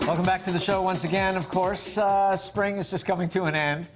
Welcome back to the show once again. Of course, spring is just coming to an end,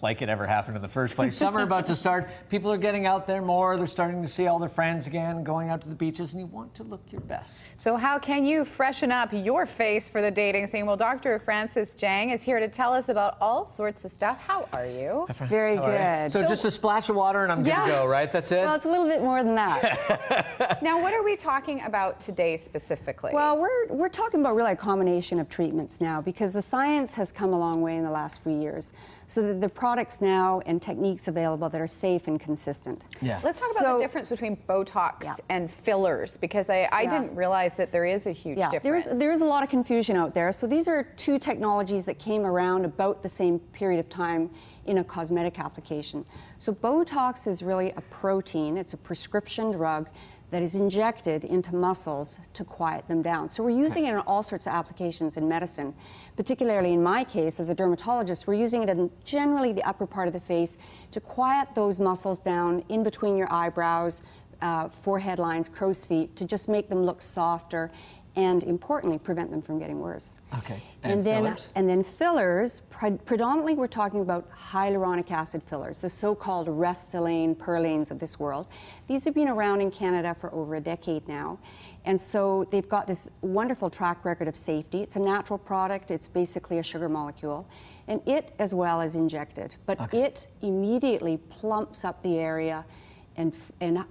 like it ever happened in the first place. Summer about to start. People are getting out there more. They're starting to see all their friends again, going out to the beaches, and you want to look your best. So how can you freshen up your face for the dating scene? Well, Dr. Francis Jang is here to tell us about all sorts of stuff. How are you? Very good. So just a splash of water and I'm good to go, right? That's it? Well, it's a little bit more than that. Now, what are we talking about today specifically? Well, we're talking about really a combination of treatments now, because the science has come a long way in the last few years. So the products now and techniques available that are safe and consistent. Yeah. Let's talk about the difference between Botox and fillers, because I didn't realize that there is a huge difference. There is a lot of confusion out there. So these are two technologies that came around about the same period of time in a cosmetic application. So Botox is really a protein. It's a prescription drug that is injected into muscles to quiet them down. So we're using it in all sorts of applications in medicine. Particularly in my case, as a dermatologist, we're using it in generally the upper part of the face to quiet those muscles down in between your eyebrows, forehead lines, crow's feet, to just make them look softer and, importantly, prevent them from getting worse. Okay. And then fillers, predominantly we're talking about hyaluronic acid fillers, the so-called Restylane, Perlanes of this world. These have been around in Canada for over a decade now. And so they've got this wonderful track record of safety. It's a natural product. It's basically a sugar molecule. And it, as well, is injected. But it immediately plumps up the area and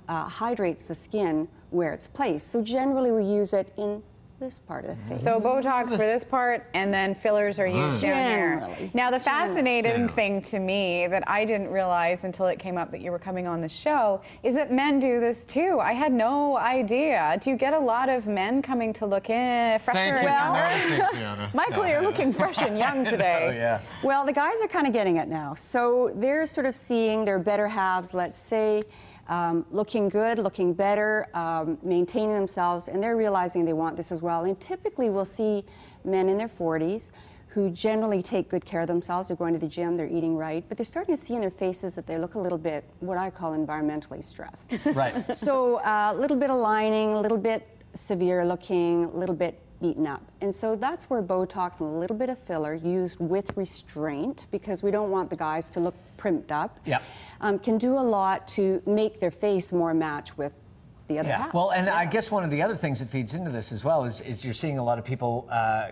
hydrates the skin where it's placed. So generally we use it in this part of the face. So Botox for this part, and then fillers are used down here. Now, the fascinating thing to me that I didn't realize until it came up that you were coming on the show is that men do this too. I had no idea. Do you get a lot of men coming to look in fresher? Thank you for noticing, Fiona. Michael, you're looking fresh and young today. Oh, yeah. Well, the guys are kind of getting it now. So they're sort of seeing their better halves, let's say, looking good, looking better, maintaining themselves, and they're realizing they want this as well. And typically we'll see men in their 40s who generally take good care of themselves. They're going to the gym, they're eating right, but they're starting to see in their faces that they look a little bit, what I call environmentally stressed. Right. So a little bit of lining, a little bit severe looking, a little bit beaten up. And so that's where Botox and a little bit of filler used with restraint, because we don't want the guys to look primped up, can do a lot to make their face more match with the other half. Well, and I guess one of the other things that feeds into this as well is you're seeing a lot of people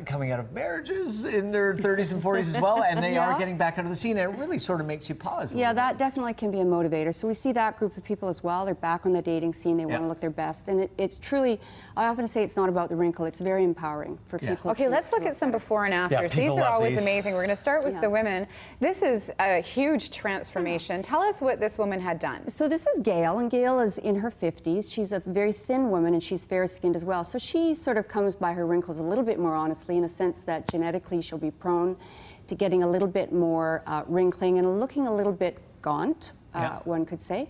coming out of marriages in their 30s and 40s as well, and they are getting back out of the scene, and it really sort of makes you pause a little bit. That definitely can be a motivator. So we see that group of people as well. They're back on the dating scene. They want to look their best, and it's truly, I often say it's not about the wrinkle. It's very empowering for people. Okay, let's look at some before and afters. These are always amazing. We're going to start with the women. This is a huge transformation. Tell us what this woman had done. So this is Gail, and Gail is in her 50s. She's a very thin woman, and she's fair-skinned as well. So she sort of comes by her wrinkles a little bit more honestly, in a sense that genetically she'll be prone to getting a little bit more wrinkling and looking a little bit gaunt, one could say.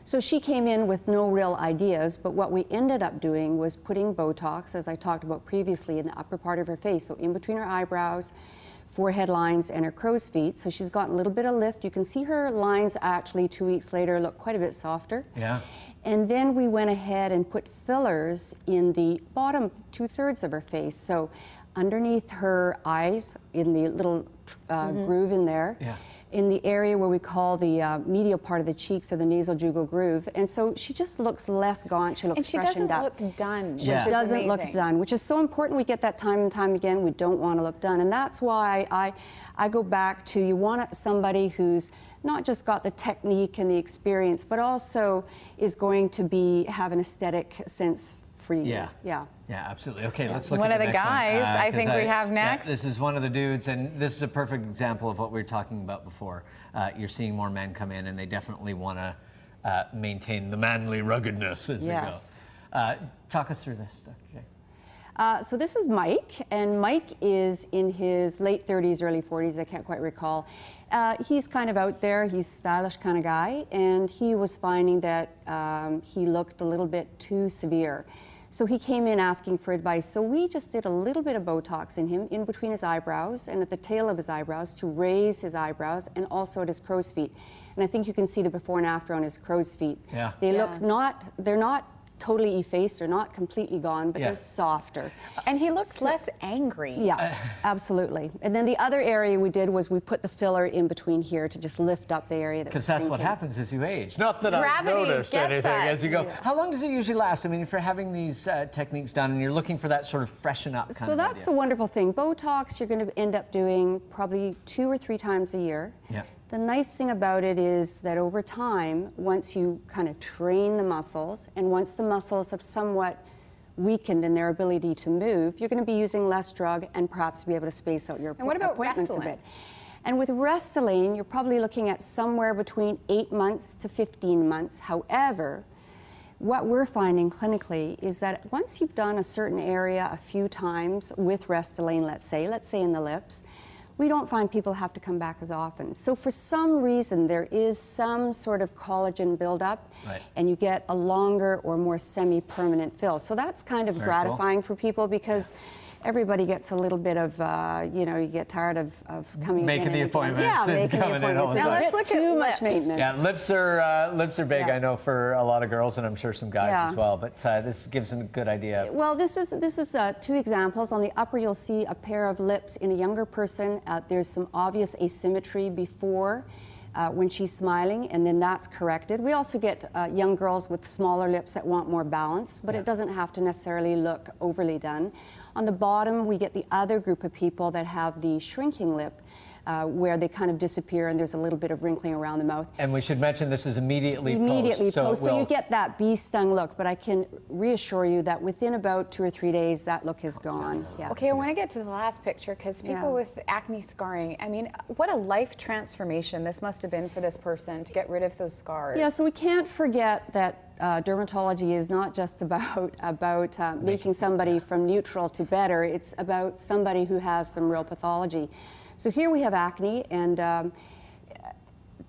So she came in with no real ideas, but what we ended up doing was putting Botox, as I talked about previously, in the upper part of her face, so in between her eyebrows, forehead lines, and her crow's feet. So she's gotten a little bit of lift. You can see her lines actually 2 weeks later look quite a bit softer. And then we went ahead and put fillers in the bottom 2/3 of her face. So underneath her eyes, in the little groove in there, in the area where we call the medial part of the cheeks, or the nasojugal groove. And so she just looks less gaunt. She looks freshened up. And she doesn't look done. She doesn't look done, which is so important. We get that time and time again. We don't want to look done. And that's why I go back to, you want somebody who's not just got the technique and the experience, but also is going to have an aesthetic sense for you. Yeah, absolutely. Okay, let's look at the the next guys one, I think we have next. This is one of the dudes, and this is a perfect example of what we were talking about before. You're seeing more men come in, and they definitely want to maintain the manly ruggedness as they go. Talk us through this, Dr. J. So this is Mike, and Mike is in his late 30s, early 40s, I can't quite recall. He's kind of out there, he's a stylish kind of guy, and he was finding that he looked a little bit too severe. So he came in asking for advice. So we just did a little bit of Botox in him, in between his eyebrows and at the tail of his eyebrows, to raise his eyebrows, and also at his crow's feet. And I think you can see the before and after on his crow's feet. They look they're not totally effaced. They're not completely gone, but they're softer. And he looks less angry. Yeah, absolutely. And then the other area we did was we put the filler in between here to just lift up the area. Because that's what happens as you age. Not that Gravity I've noticed anything as you go. Yeah. How long does it usually last? I mean, if you're having these techniques done and you're looking for that sort of freshen up kind of So that's idea. the wonderful thing. Botox, you're going to end up doing probably 2 or 3 times a year. Yeah. The nice thing about it is that over time, once you kind of train the muscles, and once the muscles have somewhat weakened in their ability to move, you're going to be using less drug and perhaps be able to space out your appointments a bit. And with Restylane, you're probably looking at somewhere between 8 months to 15 months. However, what we're finding clinically is that once you've done a certain area a few times with Restylane, let's say in the lips, we don't find people have to come back as often. So for some reason, there is some sort of collagen buildup, and you get a longer or more semi-permanent fill. So that's kind of gratifying for people because everybody gets a little bit of, you know, you get tired of coming making the appointments. Yeah, making the appointments. Now let's look too at much maintenance. Yeah, lips are big, I know, for a lot of girls, and I'm sure some guys as well. But this gives them a good idea. Well, this is 2 examples. On the upper, you'll see a pair of lips in a younger person. There's some obvious asymmetry before when she's smiling, and then that's corrected. We also get young girls with smaller lips that want more balance, but it doesn't have to necessarily look overly done. On the bottom, we get the other group of people that have the shrinking lip, where they kind of disappear and there's a little bit of wrinkling around the mouth. And we should mention this is immediately post. So you get that bee stung look, but I can reassure you that within about 2 or 3 days, that look is gone. Yeah. Okay, I want to get to the last picture because people with acne scarring, I mean, what a life transformation this must have been for this person to get rid of those scars. Yeah, so we can't forget that dermatology is not just about making somebody from neutral to better. It's about somebody who has some real pathology. So here we have acne, and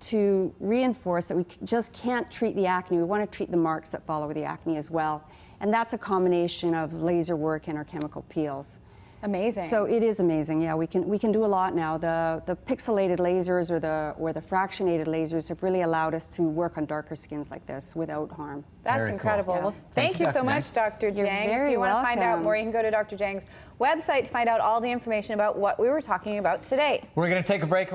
to reinforce that we just can't treat the acne, we want to treat the marks that follow the acne as well. And that's a combination of laser work and our chemical peels. Amazing. So it is amazing. Yeah, we can do a lot now. The pixelated lasers or the fractionated lasers have really allowed us to work on darker skins like this without harm. That's Very incredible. cool. Well, thank you so much, Dr. You're Jang. very if you want to find out welcome. more, you can go to Dr. Jang's website to find out all the information about what we were talking about today. We're going to take a break.